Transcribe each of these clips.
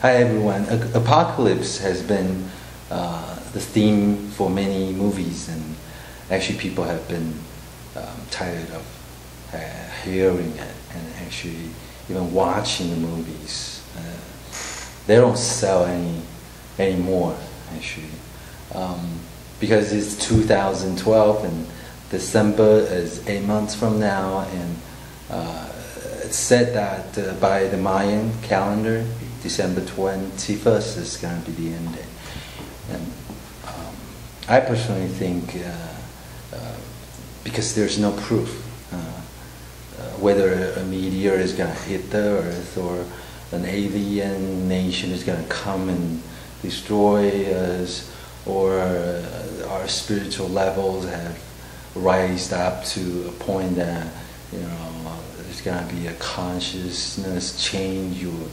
Hi everyone. Apocalypse has been the theme for many movies, and actually people have been tired of hearing it and actually even watching the movies. They don't sell anymore actually, because it's 2012 and December is 8 months from now, and it's said that by the Mayan calendar, December 21st is going to be the end day. And I personally think, because there's no proof whether a meteor is going to hit the Earth or an alien nation is going to come and destroy us, or our spiritual levels have raised up to a point that there's going to be a consciousness change, or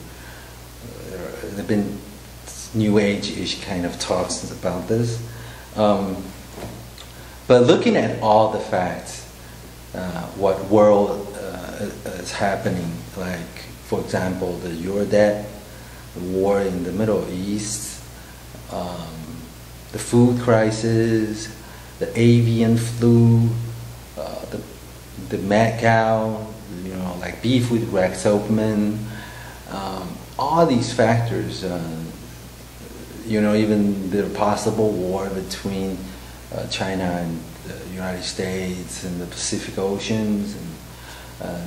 there have been New Age-ish kind of talks about this. But looking at all the facts, what world is happening, like for example the Jordan, the war in the Middle East, the food crisis, the avian flu, the mad cow, like beef with Rex Oakman, all these factors, even the possible war between China and the United States and the Pacific Oceans,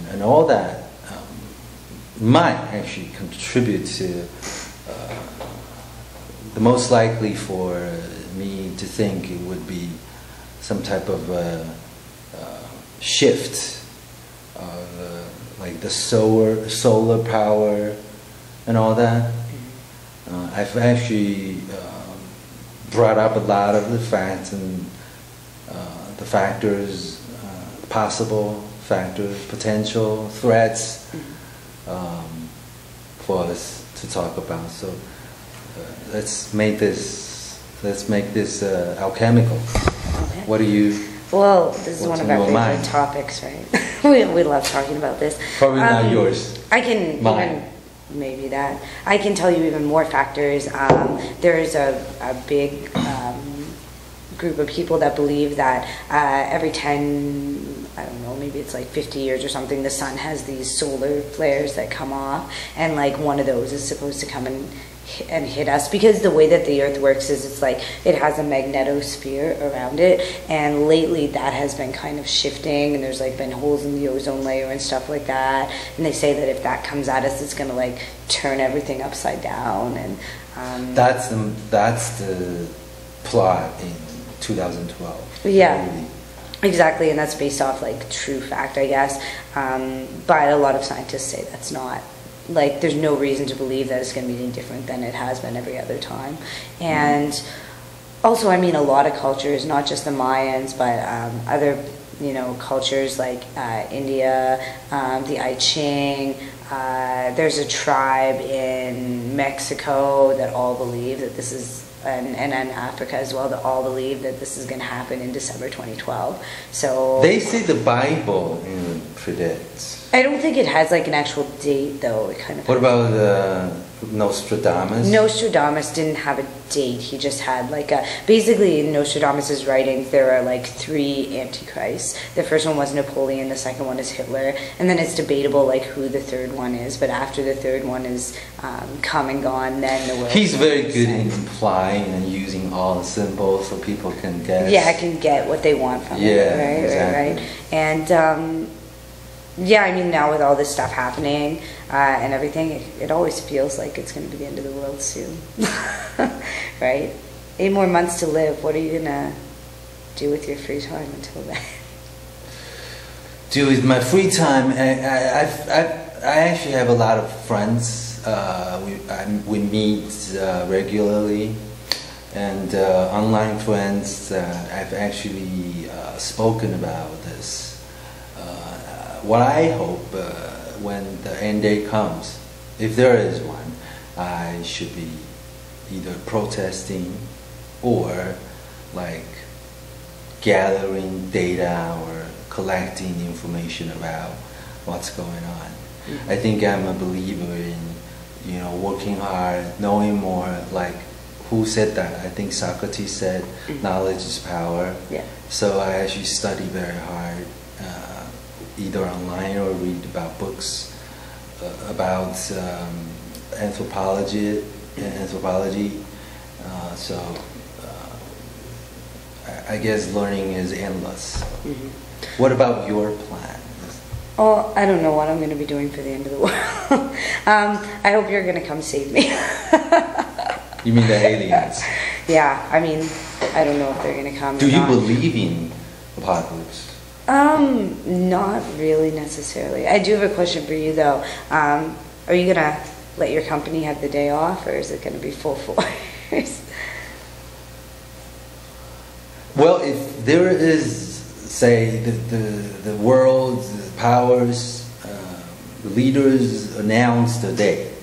and all that might actually contribute to the most likely for me to think it would be some type of shift of like the solar power and all that. I've actually brought up a lot of the facts and the factors, possible factors, potential threats for us to talk about. So let's make this alchemical. Okay. What do you? Well, this is one of our favorite topics, right? we love talking about this. Probably not yours. I can Mine. Maybe that. I can tell you even more factors. There's a big group of people that believe that every 10, I don't know, maybe it's like 50 years or something, the sun has these solar flares that come off, and like one of those is supposed to come and hit us, because the way that the Earth works is it's like it has a magnetosphere around it, and lately that has been kind of shifting, and there's like been holes in the ozone layer and stuff like that, and they say that if that comes at us, it's going to like turn everything upside down. And that's the plot in 2012. Yeah. Really. Exactly, and that's based off like true fact, I guess, but a lot of scientists say that's not. Like, there's no reason to believe that it's going to be any different than it has been every other time. And also, I mean, a lot of cultures, not just the Mayans, but other, cultures like India, the I Ching. There's a tribe in Mexico that all believe that this is, and in Africa as well, that all believe that this is going to happen in December 2012. So they say the Bible predicts. I don't think it has like an actual date, though. It kind of. What about Nostradamus? Nostradamus didn't have a date. He just had like a. Basically, in Nostradamus's writings, there are like 3 antichrists. The first one was Napoleon. The second one is Hitler, and then it's debatable like who the third one is. But after the third one is come and gone, then the world. He's very good in implying and using all the symbols so people can guess. Yeah, I can get what they want from it. Right, exactly. right. And. Yeah, I mean, now with all this stuff happening and everything, it always feels like it's going to be the end of the world soon. Right? 8 more months to live. What are you going to do with your free time until then? Do with my free time? I actually have a lot of friends. We meet regularly. And online friends, I've actually spoken about this. What I hope when the end day comes, if there is one, I should be either protesting or like gathering data or collecting information about what's going on. I think I'm a believer in you know, working hard, knowing more. Like, who said that? I think Socrates said, knowledge is power. Yeah. So I actually study very hard, either online or read about books about anthropology. So I guess learning is endless. What about your plan? Oh, I don't know what I'm going to be doing for the end of the world. I hope you're going to come save me. You mean the aliens? Yeah, I mean, I don't know if they're going to come. Do you believe in apocalypse? Not really necessarily. I do have a question for you though. Are you going to let your company have the day off, or is it going to be full force? Well, if there is, say, the world's powers, the leaders announce the day,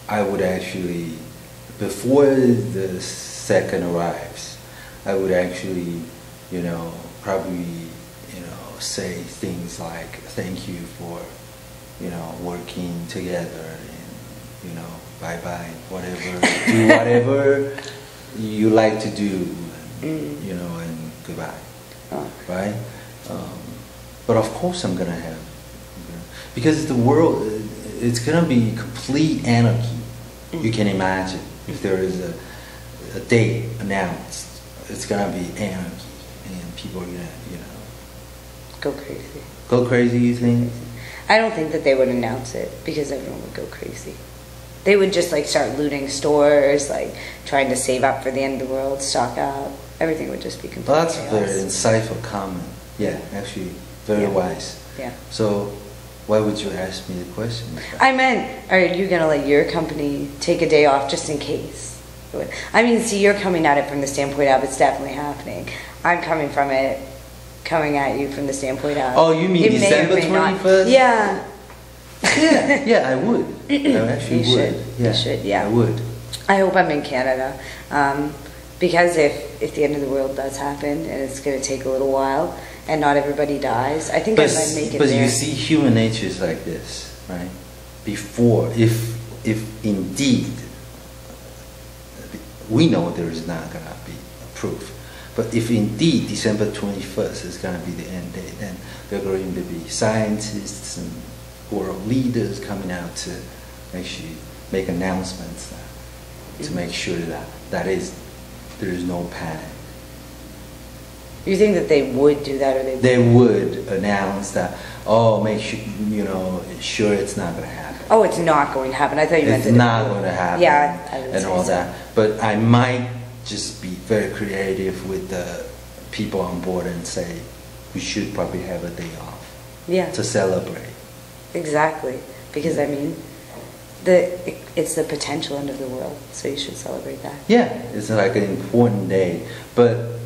I would actually, before the second arrives, I would actually, you know, probably, you know, say things like, thank you for, you know, working together, and, you know, bye-bye, whatever, do whatever you like to do, and, you know, and goodbye, right? But of course I'm gonna have, because the world, it's gonna be complete anarchy. You can imagine if there is a date announced, it's gonna be anarchy, and people are gonna, you know, Go crazy. Go crazy, you think? I don't think that they would announce it because everyone would go crazy. They would just like start looting stores, like trying to save up for the end of the world, stock up. Everything would just be completely Well, that's a chaos. very insightful comment. Yeah, actually, very wise. Yeah. So, why would you ask me the question? I meant, are you going to let your company take a day off just in case? I mean, see, you're coming at it from the standpoint of it's definitely happening. I'm coming at you from the standpoint of... Oh, you mean December 21st? Yeah. Yeah, I would. I actually You would. should. You should, yeah. I would. I hope I'm in Canada. Because if the end of the world does happen, and it's going to take a little while, and not everybody dies, I think I might make it But there. you see, human nature is like this, right? Before, if indeed, we know there is not going to be a proof, but if indeed December 21st is going to be the end date, then there are going to be scientists and world leaders coming out to actually make announcements to make sure that there is no panic. You think that they would do that, or they would announce that, oh, make sure, you know, sure it's not going to happen. Oh, it's not going to happen. I thought you meant it's not going to happen. Yeah, I would and say all so. that. But I might just be very creative with the people on board and say we should probably have a day off. Yeah. To celebrate. Exactly, because I mean, it's the potential end of the world, so you should celebrate that. Yeah, it's like an important day, but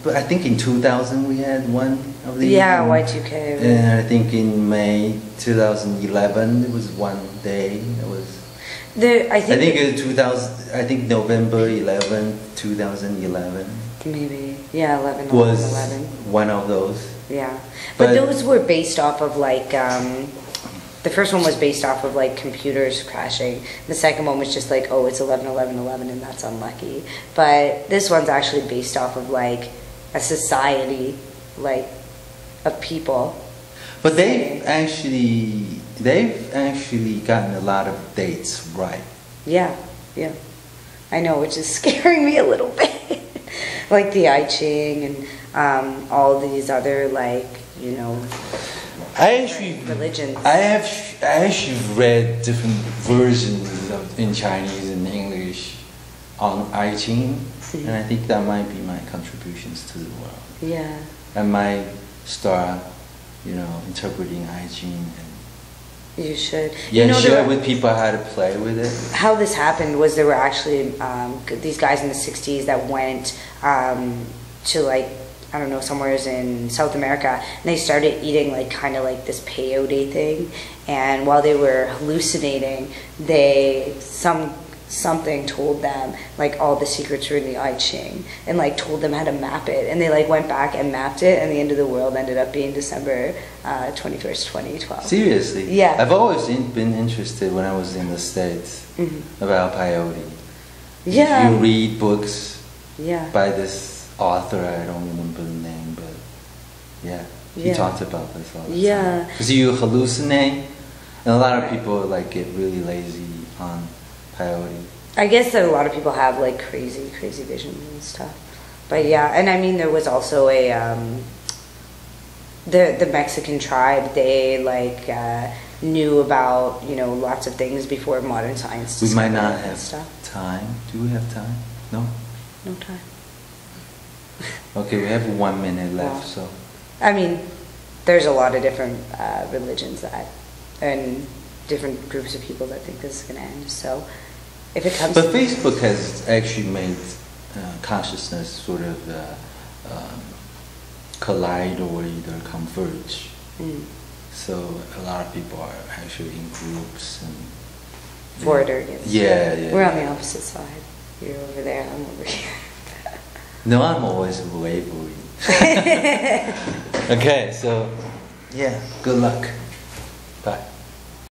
I think in 2000 we had one of these. Yeah, Y2K. And I think in May 2011 there was one day. It was. I think November 11, 2011. Maybe, yeah, 11. Was 11. one of those. Yeah, but those were based off of like. The first one was based off of like computers crashing. The second one was just like, oh, it's 11/11/11, and that's unlucky. But this one's actually based off of like a society, like of people. But they've actually gotten a lot of dates right. Yeah, yeah, I know, which is scaring me a little bit. Like the I Ching and all these other like, you know. Religions. I actually read different versions in Chinese and English on I Ching, and I think that might be my contributions to the world. Yeah. I might start, you know, interpreting I Ching. You should. Yeah, you know, share with people how to play with it. How this happened was there were actually these guys in the 60s that went to like, I don't know, somewhere in South America, and they started eating like kind of like this peyote thing, and while they were hallucinating, some something told them like all the secrets were in the I Ching and like told them how to map it, and they like went back and mapped it, and the end of the world ended up being December 21st, 2012. Seriously? Yeah. I've always been interested when I was in the States about peyote. Yeah. If you read books Yeah. by this author, I don't remember the name, but yeah, he Yeah. talked about this all the Yeah. time. Because you hallucinate, and a lot of Right. people like get really lazy on peyote. I guess that a lot of people have like crazy visions and stuff. But yeah, and I mean there was also a the Mexican tribe, they like knew about, you know, lots of things before modern science. We might not discovered have stuff. time. Do we have time? No? No time. Okay, we have 1 minute left, Wow. so. I mean, there's a lot of different religions that, and different groups of people that think this is going to end. So, if it comes. But Facebook has actually made consciousness sort of collide or either converge. So a lot of people are actually in groups and. For it or against. Yeah, yeah. We're on the opposite side. You're over there, I'm over here. No, I'm always wavering. Okay, so yeah, good luck. Bye.